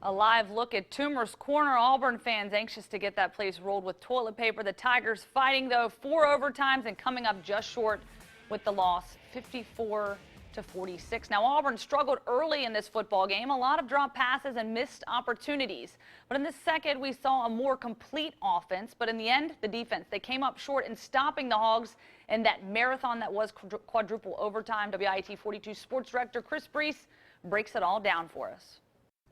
A live look at Toomer's Corner. Auburn fans anxious to get that place rolled with toilet paper. The Tigers fighting, though, 4 overtimes and coming up just short with the loss, 54-46. Now, Auburn struggled early in this football game. A lot of drop passes and missed opportunities. But in the second, we saw a more complete offense. But in the end, the defense, they came up short in stopping the Hogs in that marathon that was quadruple overtime. WIT 42 Sports Director Chris Brees breaks it all down for us.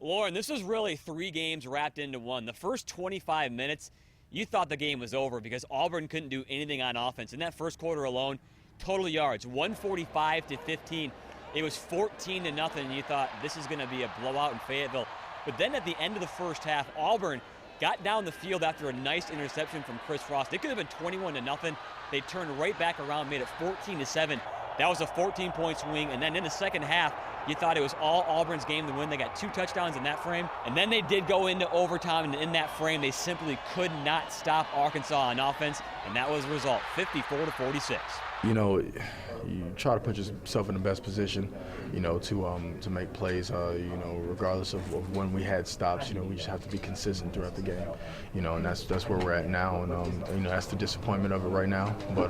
Lauren, this was really 3 games wrapped into one. The first 25 minutes, you thought the game was over because Auburn couldn't do anything on offense. In that first quarter alone, total yards, 145-15. It was 14-0, and you thought this is going to be a blowout in Fayetteville. But then at the end of the first half, Auburn got down the field after a nice interception from Chris Frost. It could have been 21-0. They turned right back around, made it 14-7. That was a 14-point swing, and then in the second half, you thought it was all Auburn's game to win. They got 2 touchdowns in that frame, and then they did go into overtime, and in that frame, they simply could not stop Arkansas on offense, and that was the result, 54-46. You know, you try to put yourself in the best position, you know, to make plays. You know, regardless of when we had stops, you know, we just have to be consistent throughout the game. You know, and that's where we're at now, and you know, that's the disappointment of it right now. But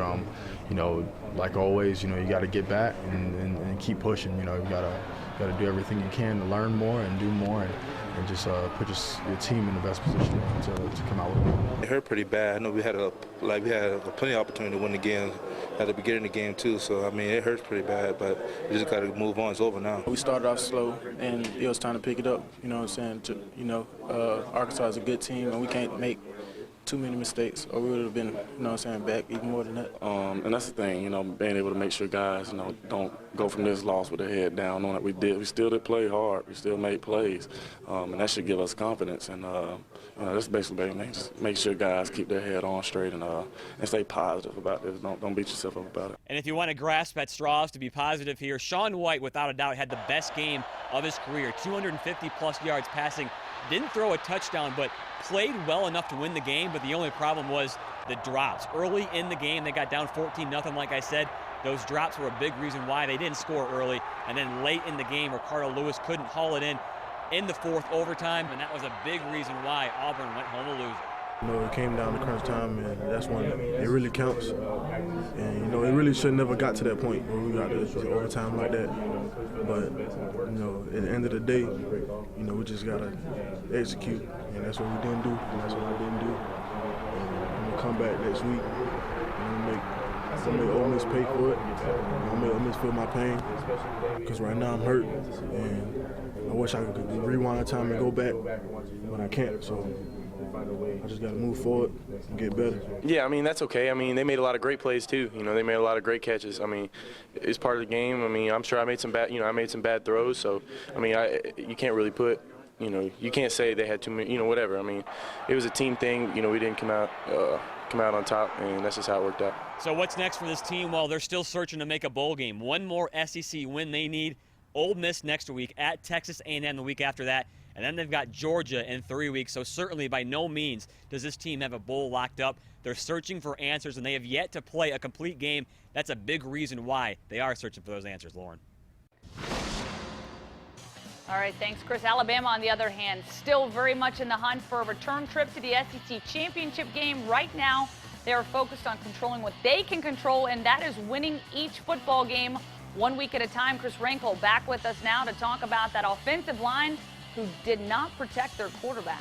you know, like always, you know, you got to get back and keep pushing. You know, you got to do everything you can to learn more and do more. And just put your team in the best position to come out with it. It hurt pretty bad. I know we had plenty of opportunity to win the game at the beginning of the game too. So I mean, it hurts pretty bad, but we just got to move on. It's over now. We started off slow, and it was time to pick it up. You know what I'm saying? You know, Arkansas is a good team, and we can't make too many mistakes, or we would have been, you know what I'm saying, back even more than that. And that's the thing, you know, being able to make sure guys, you know, don't go from this loss with their head down, knowing that we did. We still did play hard. We still made plays, and that should give us confidence. And that's basically just make sure guys keep their head on straight and stay positive about this. Don't beat yourself up about it. And if you want to grasp at straws to be positive here, Sean White, without a doubt, had the best game of his career, 250-plus yards passing. Didn't throw a touchdown, but played well enough to win the game, but the only problem was the drops. Early in the game, they got down 14-0, like I said. Those drops were a big reason why they didn't score early. And then late in the game, Ricardo Lewis couldn't haul it in the 4th overtime, and that was a big reason why Auburn went home to lose. You know, it came down to crunch time, and that's when it really counts. And, you know, it really should never got to that point where we got to overtime like that. But, you know, at the end of the day, you know, we just got to execute. And that's what we didn't do, and that's what I didn't do. And I'm going to come back next week, and make Ole Miss pay for it. I'm going to make Ole Miss feel my pain, because right now I'm hurt. And I wish I could rewind time and go back, but I can't. So I just got to move forward and get better. Yeah, I mean, that's okay. I mean, they made a lot of great plays too. You know, they made a lot of great catches. I mean, it's part of the game. I mean, I'm sure I made some bad throws. So, I mean, you can't really put, you know, you can't say they had too many, you know, whatever. I mean, it was a team thing. You know, we didn't come out on top, and that's just how it worked out. So what's next for this team? Well, they're still searching to make a bowl game. One more SEC win they need. Ole Miss next week, at Texas A&M the week after that, and then they've got Georgia in 3 weeks. So certainly by no means does this team have a bowl locked up. They're searching for answers, and they have yet to play a complete game. That's a big reason why they are searching for those answers, Lauren. All right, thanks, Chris. Alabama, on the other hand, still very much in the hunt for a return trip to the SEC championship game. Right now, they are focused on controlling what they can control, and that is winning each football game 1 week at a time. Chris Rankle back with us now to talk about that offensive line who did not protect their quarterback.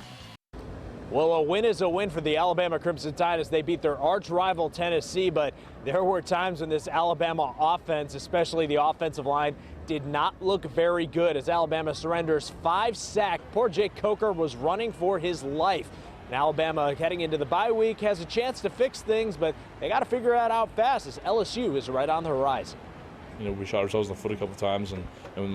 Well, a win is a win for the Alabama Crimson Tide as they beat their arch rival Tennessee, but there were times when this Alabama offense, especially the offensive line, did not look very good as Alabama surrenders 5 sacks. Poor Jake Coker was running for his life. And Alabama, heading into the bye week, has a chance to fix things, but they got to figure that out fast as LSU is right on the horizon. You know, we shot ourselves in the foot a couple times, and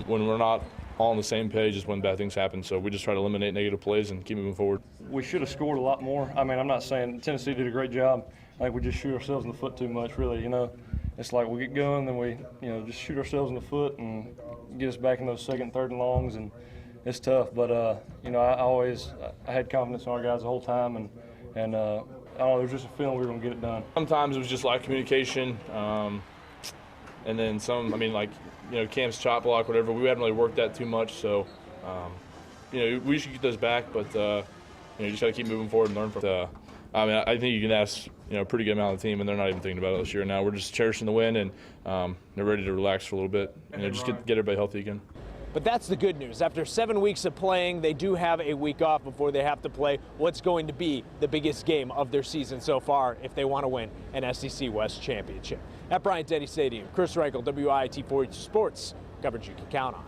when we're not all on the same page is when bad things happen. So we just try to eliminate negative plays and keep moving forward. We should have scored a lot more. I mean, I'm not saying Tennessee did a great job. I think we just shoot ourselves in the foot too much, really. You know, it's like we get going, then we, you know, just shoot ourselves in the foot and get us back in those second, third and longs, and it's tough. But you know, I had confidence in our guys the whole time, and I don't know, there was just a feeling we were going to get it done. Sometimes it was just lack of communication, and then some. I mean, like, you know, Cam's chop block, whatever. We hadn't really worked that too much, so we should get those back, but you just got to keep moving forward and learn from it. I mean, I think you can ask a pretty good amount of the team, and they're not even thinking about it this year. Now we're just cherishing the win, and they're ready to relax for a little bit, just get everybody healthy again. But that's the good news. After 7 weeks of playing, they do have a week off before they have to play what's going to be the biggest game of their season so far if they want to win an SEC West championship. At Bryant-Denny Stadium, Chris Rankel, WIT 42 Sports, coverage you can count on.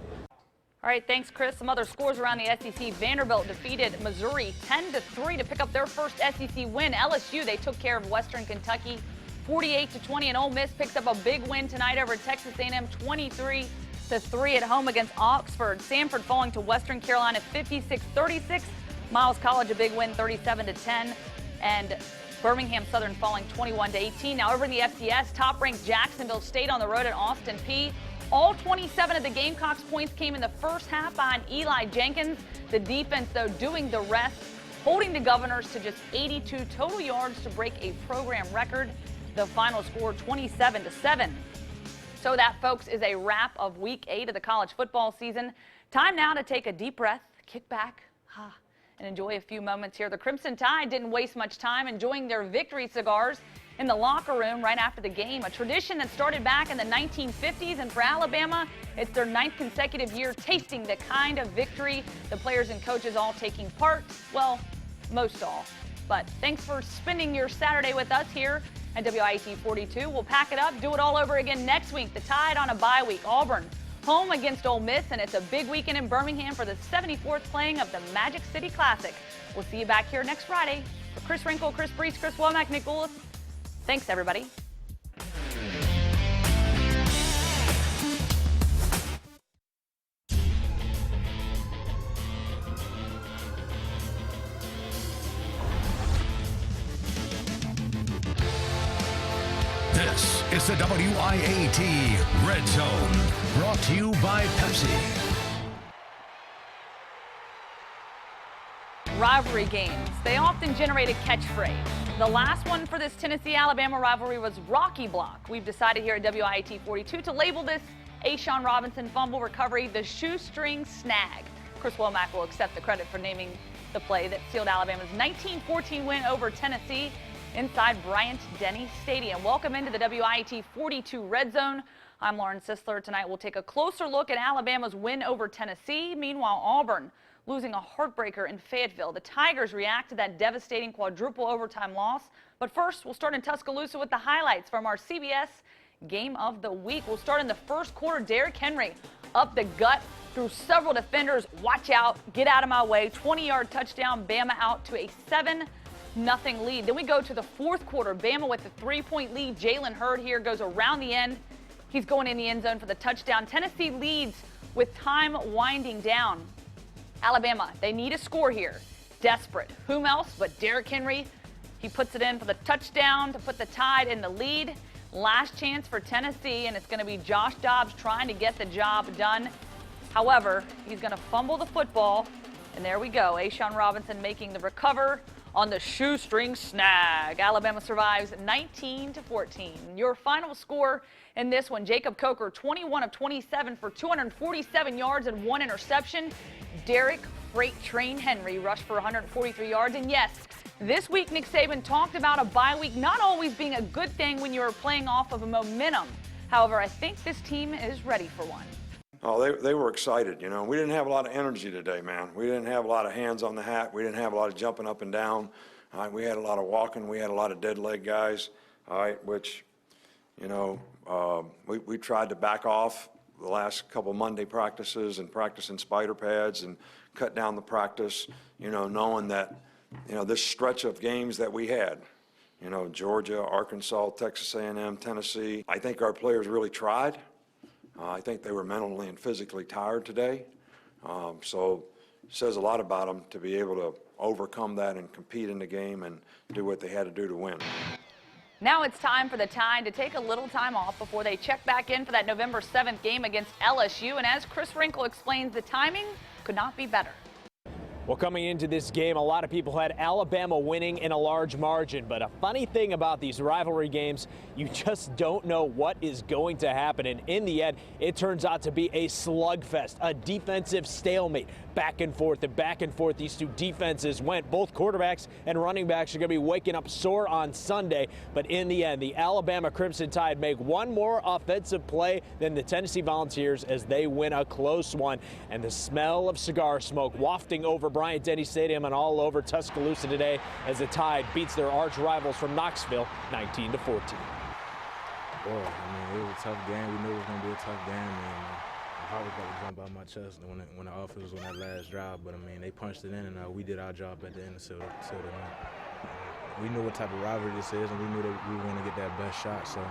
All right, thanks, Chris. Some other scores around the SEC. Vanderbilt defeated Missouri 10-3 to pick up their first SEC win. LSU, they took care of Western Kentucky 48-20, and Ole Miss picks up a big win tonight over Texas A&M 23-3 at home against Oxford. Samford falling to Western Carolina 56-36. Miles College a big win 37-10, and Birmingham Southern falling 21-18. Now over in the FCS, top-ranked Jacksonville State on the road at Austin Peay. All 27 of the Gamecocks points came in the first half behind Eli Jenkins. The defense, though, doing the rest, holding the Governors to just 82 total yards to break a program record. The final score 27-7. So that, folks, is a wrap of Week 8 of the college football season. Time now to take a deep breath, kick back, and enjoy a few moments here. The Crimson Tide didn't waste much time enjoying their victory cigars in the locker room right after the game, a tradition that started back in the 1950s, and for Alabama, it's their 9th consecutive year tasting the kind of victory. The players and coaches all taking part, well, most all. But thanks for spending your Saturday with us here at WIT 42. We'll pack it up, do it all over again next week. The Tide on a bye week. Auburn home against Ole Miss, and it's a big weekend in Birmingham for the 74th playing of the Magic City Classic. We'll see you back here next Friday. For Chris Rankel, Chris Brees, Chris Womack, Nick Goulas, thanks, everybody. This is the WIAT Red Zone, brought to you by Pepsi. Rivalry games, they often generate a catchphrase. The last one for this Tennessee-Alabama rivalry was Rocky Block. We've decided here at WIT 42 to label this A'Shawn Robinson fumble recovery the shoestring snag. Chris Womack will accept the credit for naming the play that sealed Alabama's 19-14 win over Tennessee inside Bryant-Denny Stadium. Welcome into the WIT 42 Red Zone. I'm Lauren Sisler. Tonight we'll take a closer look at Alabama's win over Tennessee. Meanwhile, Auburn losing a heartbreaker in Fayetteville. The Tigers react to that devastating quadruple overtime loss. But first, we'll start in Tuscaloosa with the highlights from our CBS Game of the Week. We'll start in the first quarter. Derrick Henry up the gut through several defenders. Watch out, get out of my way. 20-yard touchdown, Bama out to a 7-0 lead. Then we go to the fourth quarter. Bama with the 3-point lead. Jalen Hurd here goes around the end. He's going in the end zone for the touchdown. Tennessee leads with time winding down. Alabama, they need a score here. Desperate. Whom else but Derrick Henry? He puts it in for the touchdown to put the Tide in the lead. Last chance for Tennessee, and it's going to be Josh Dobbs trying to get the job done. However, he's going to fumble the football, and there we go. A'Shawn Robinson making the recover on the shoestring snag. Alabama survives 19-14. Your final score in this one, Jacob Coker, 21 of 27 for 247 yards and 1 interception. Derrick Freight Train Henry rushed for 143 yards. And yes, this week Nick Saban talked about a bye week not always being a good thing when you're playing off of a momentum. However, I think this team is ready for one. Oh, they were excited, you know. We didn't have a lot of energy today, man. We didn't have a lot of hands on the hat. We didn't have a lot of jumping up and down. We had a lot of walking. We had a lot of dead leg guys, all right, which, you know, we tried to back off the last couple Monday practices and practice in spider pads and cut down the practice, you know, knowing that, you know, this stretch of games that we had, you know, Georgia, Arkansas, Texas A&M, Tennessee, I think our players really tried. I think they were mentally and physically tired today. So it says a lot about them to be able to overcome that and compete in the game and do what they had to do to win. Now it's time for the Tide to take a little time off before they check back in for that November 7th game against LSU. And as Chris Rankel explains, the timing could not be better. Well, coming into this game, a lot of people had Alabama winning in a large margin. But a funny thing about these rivalry games, you just don't know what is going to happen. And in the end, it turns out to be a slugfest, a defensive stalemate. Back and forth and back and forth these two defenses went. Both quarterbacks and running backs are going to be waking up sore on Sunday. But in the end, the Alabama Crimson Tide make one more offensive play than the Tennessee Volunteers as they win a close one. And the smell of cigar smoke wafting over Bryant-Denny Stadium and all over Tuscaloosa today as the Tide beats their arch rivals from Knoxville 19-14. Boy, I mean, it was a tough game. We knew it was going to be a tough game. And my heart was about to jump out my chest when the offense was on that last drive. But, I mean, they punched it in, and we did our job at the end of the night. We knew what type of rivalry this is, and we knew that we were going to get that best shot. So,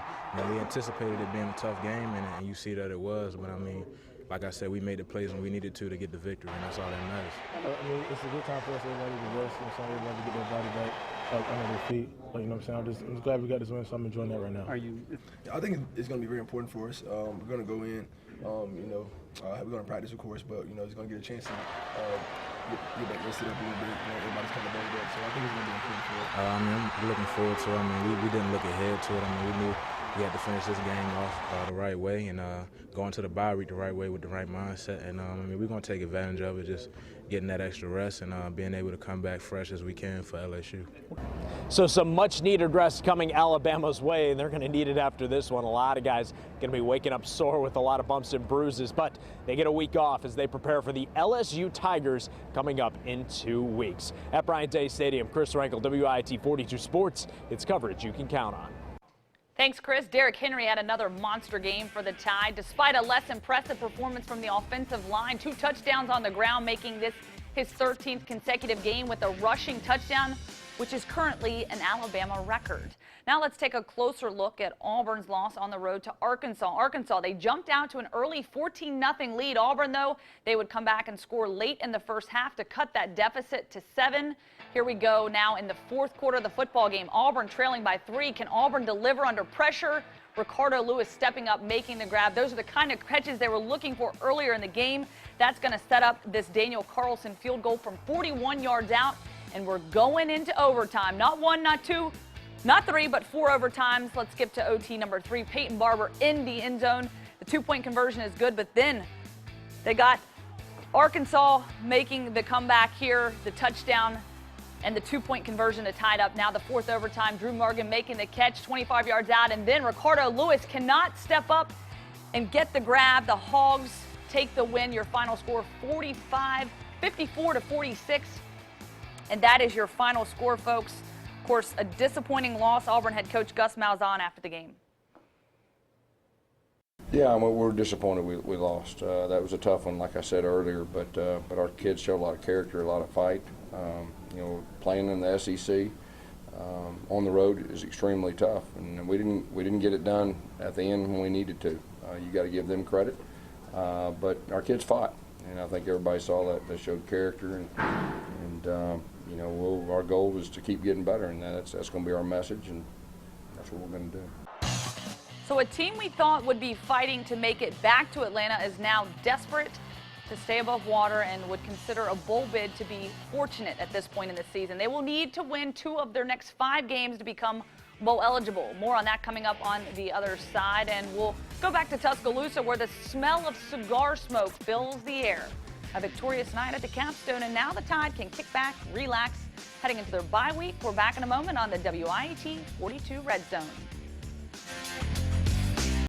we anticipated it being a tough game, and you see that it was. But, I mean, like I said, we made the plays when we needed to get the victory, and that's all that matters. I mean, it's a good time for us, everybody to rest, everybody to get their body back under their feet. Like, you know what I'm saying? I'm just glad we got this win, so I'm enjoying that right now. I think it's going to be very important for us. We're going to go in, we're going to practice, of course, but, it's going to get a chance to get that rested up a little bit. Everybody's coming banged up, so I think it's going to be important for us. I'm looking forward to it. I mean, we didn't look ahead to it. I mean, we knew we had to finish this game off the right way and go into the bye week the right way with the right mindset. And, we're going to take advantage of it, just getting that extra rest and being able to come back fresh as we can for LSU. So some much-needed rest coming Alabama's way, and they're going to need it after this one. A lot of guys going to be waking up sore with a lot of bumps and bruises, but they get a week off as they prepare for the LSU Tigers coming up in 2 weeks. At Bryant-Denny Stadium, Chris Rankel, WIT 42 Sports. It's coverage you can count on. Thanks, Chris. Derrick Henry had another monster game for the Tide. Despite a less impressive performance from the offensive line, 2 touchdowns on the ground, making this his 13th consecutive game with a rushing touchdown, which is currently an Alabama record. Now let's take a closer look at Auburn's loss on the road to Arkansas. They jumped out to an early 14-0 lead. Auburn, though, they would come back and score late in the first half to cut that deficit to 7. Here we go now in the fourth quarter of the football game. Auburn trailing by 3. Can Auburn deliver under pressure? Ricardo Lewis stepping up, making the grab. Those are the kind of catches they were looking for earlier in the game. That's going to set up this Daniel Carlson field goal from 41 yards out. And we're going into overtime. Not 1, not 2, not 3, but 4 overtimes. Let's skip to OT number 3. Peyton Barber in the end zone. The 2-point conversion is good, but then they got Arkansas making the comeback here, the touchdown, and the 2-point conversion to tie it up. Now the 4th overtime, Drew Morgan making the catch 25 yards out, and then Ricardo Lewis cannot step up and get the grab. The Hogs take the win. Your final score 54-46. And that is your final score, folks. Of course, a disappointing loss. Auburn head coach Gus Malzahn after the game. Yeah, we're disappointed we lost. That was a tough one, like I said earlier, but our kids showed a lot of character, a lot of fight. Playing in the SEC on the road is extremely tough, and we didn't get it done at the end when we needed to. You got to give them credit, but our kids fought, and I think everybody saw that. They showed character, and our goal is to keep getting better, and that's going to be our message, and that's what we're going to do. So a team we thought would be fighting to make it back to Atlanta is now desperate to stay above water and would consider a bowl bid to be fortunate at this point in the season. They will need to win 2 of their next 5 games to become bowl eligible. More on that coming up on the other side. And we'll go back to Tuscaloosa, where the smell of cigar smoke fills the air. A victorious night at the Capstone, and now the Tide can kick back, relax, heading into their bye week. We're back in a moment on the WIT 42 Red Zone.